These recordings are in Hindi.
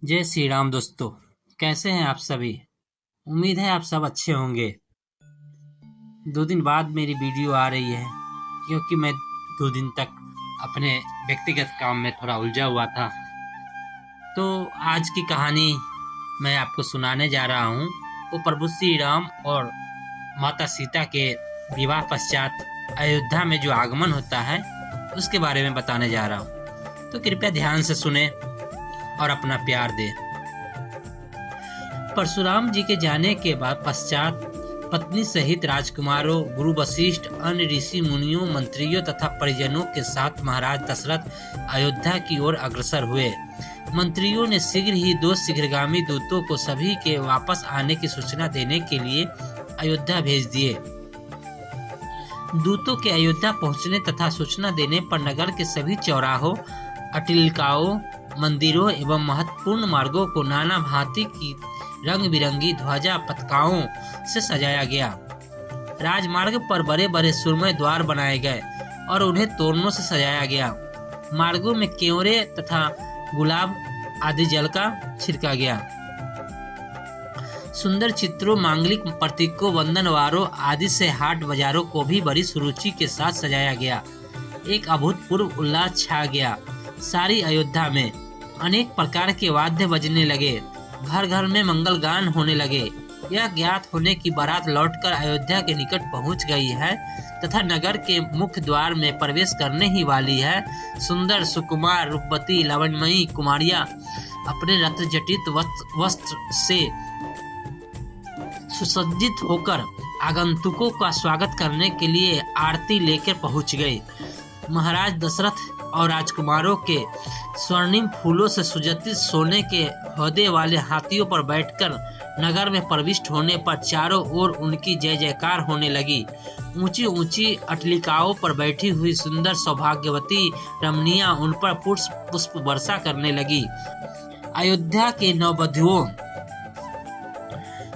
जय श्री राम दोस्तों। कैसे हैं आप सभी? उम्मीद है आप सब अच्छे होंगे। 2 दिन बाद मेरी वीडियो आ रही है क्योंकि मैं 2 दिन तक अपने व्यक्तिगत काम में थोड़ा उलझा हुआ था। तो आज की कहानी मैं आपको सुनाने जा रहा हूँ। वो प्रभु श्री राम और माता सीता के विवाह पश्चात अयोध्या में जो आगमन होता है उसके बारे में बताने जा रहा हूँ। तो कृपया ध्यान से सुने और अपना प्यार दे। परशुराम जी के जाने के बाद पश्चात पत्नी सहित राजकुमारों, गुरु वशिष्ठ, अन्य ऋषि मुनियों, मंत्रियों तथा परिजनों के साथ महाराज दशरथ अयोध्या की ओर अग्रसर हुए। मंत्रियों ने शीघ्र ही 2 शीघ्रगामी दूतों को सभी के वापस आने की सूचना देने के लिए अयोध्या भेज दिए। दूतों के अयोध्या पहुंचने तथा सूचना देने पर नगर के सभी चौराहों, अटिलकाओं, मंदिरों एवं महत्वपूर्ण मार्गों को नाना भांति की रंग बिरंगी ध्वजा पताकाओं से सजाया गया। राजमार्ग पर बड़े बड़े सुरमय द्वार बनाए गए और उन्हें तोरणों से सजाया गया। मार्गों में केवड़े तथा गुलाब आदि जल का छिड़का गया। सुंदर चित्रों, मांगलिक प्रतीकों, वंदनवारों आदि से हाट बाजारों को भी बड़ी सुरुचि के साथ सजाया गया। एक अभूतपूर्व उल्लास छा गया। सारी अयोध्या में अनेक प्रकार के वाद्य बजने लगे। घर घर में मंगल गान होने लगे। यह ज्ञात होने की बारात लौटकर अयोध्या के निकट पहुंच गई है तथा नगर के मुख्य द्वार में प्रवेश करने ही वाली है। सुंदर, सुकुमार, रूपवती, लावण्यमयी कुमारियां अपने रत्न जटित वस्त्र से सुसज्जित होकर आगंतुकों का स्वागत करने के लिए आरती लेकर पहुंच गई। महाराज दशरथ और राजकुमारों के स्वर्णिम फूलों से सुसज्जित सोने के हौदे वाले हाथियों पर बैठकर नगर में प्रविष्ट होने पर चारों ओर उनकी जय जयकार होने लगी। ऊंची ऊंची अटलिकाओं पर बैठी हुई सुंदर सौभाग्यवती रमणियां उन पर पुष्प वर्षा करने लगी। अयोध्या के नववधुओं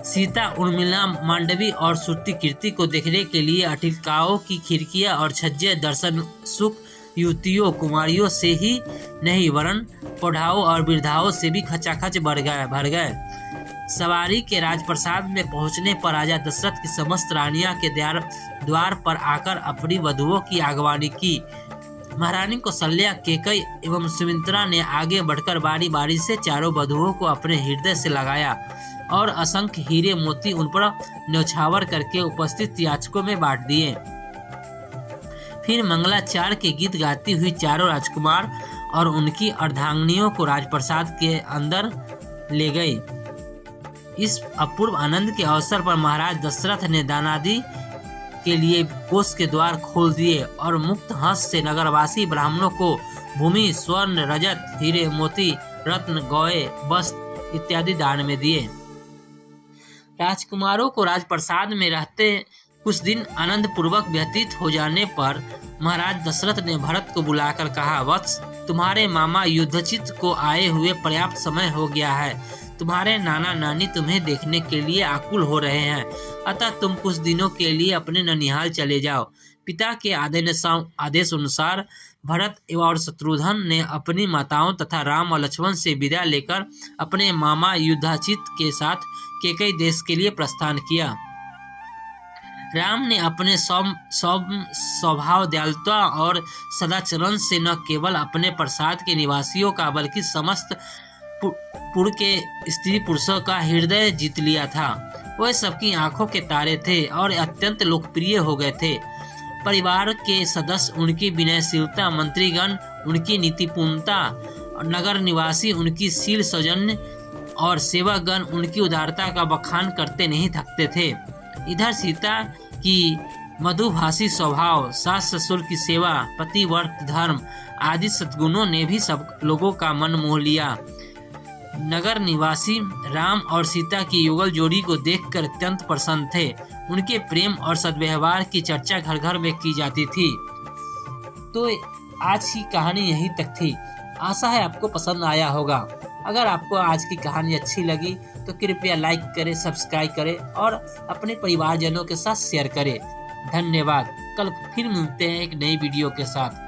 सीता, उर्मिला, मांडवी और श्रुति कीर्ति को देखने के लिए अटलिकाओं की खिड़कियां और छज्जे दर्शन सुख युवतियों कुमारियों से ही नहीं वरन पौढ़ाओं और वृद्धाओं से भी खचाखच भर गए। सवारी के राजप्रसाद में पहुंचने पर राजा दशरथ की समस्त रानियां के द्वार पर आकर अपनी वधुओं की आगवानी की। महारानी कौशल्या, केकई एवं सुमित्रा ने आगे बढ़कर बारी बारी से चारों वधुओं को अपने हृदय से लगाया और असंख्य हीरे मोती उन पर न्यौछावर करके उपस्थित याचकों में बांट दिए। फिर मंगलाचार के गीत गाती हुई चारों राजकुमार और उनकी अर्धांगिनियों को राजप्रसाद के अंदर ले गई। इस अपूर्व आनंद के अवसर पर महाराज दशरथ ने दानादि के लिए कोष के द्वार खोल दिए और मुक्त हस्त से नगरवासी ब्राह्मणों को भूमि, स्वर्ण, रजत, हीरे मोती, रत्न, गौए, वस्त्र इत्यादि दान में दिए। राजकुमारों को राजप्रसाद में रहते कुछ दिन आनंद पूर्वक व्यतीत हो जाने पर महाराज दशरथ ने भरत को बुलाकर कहा, वत्स, तुम्हारे मामा युधिष्ठिर को आए हुए पर्याप्त समय हो गया है। तुम्हारे नाना नानी तुम्हें देखने के लिए आकुल हो रहे हैं, अतः तुम कुछ दिनों के लिए अपने ननिहाल चले जाओ। पिता के आदेश अनुसार भरत और शत्रुघ्न ने अपनी माताओं तथा राम और लक्ष्मण से विदा लेकर अपने मामा युधिष्ठिर के साथ कैकेयी देश के लिए प्रस्थान किया। राम ने अपने स्वभाव, दयालुता और सदाचरण से न केवल अपने प्रसाद के निवासियों का बल्कि समस्त पुर के स्त्री पुरुषों का हृदय जीत लिया था। वह सबकी आंखों के तारे थे और अत्यंत लोकप्रिय हो गए थे। परिवार के सदस्य उनकी विनयशीलता, मंत्रीगण उनकी नीतिपूर्णता, नगर निवासी उनकी शील सौजन्य और सेवकगण उनकी उदारता का बखान करते नहीं थकते थे। इधर सीता की मधुभाषी स्वभाव, सास ससुर की सेवा, पतिव्रत धर्म आदि सद्गुणों ने भी सब लोगों का मन मोह लिया। नगर निवासी राम और सीता की युगल जोड़ी को देखकर अत्यंत प्रसन्न थे। उनके प्रेम और सद्व्यवहार की चर्चा घर घर में की जाती थी। तो आज की कहानी यहीं तक थी। आशा है आपको पसंद आया होगा। अगर आपको आज की कहानी अच्छी लगी तो कृपया लाइक करें, सब्सक्राइब करें और अपने परिवारजनों के साथ शेयर करें। धन्यवाद। कल फिर मिलते हैं एक नई वीडियो के साथ।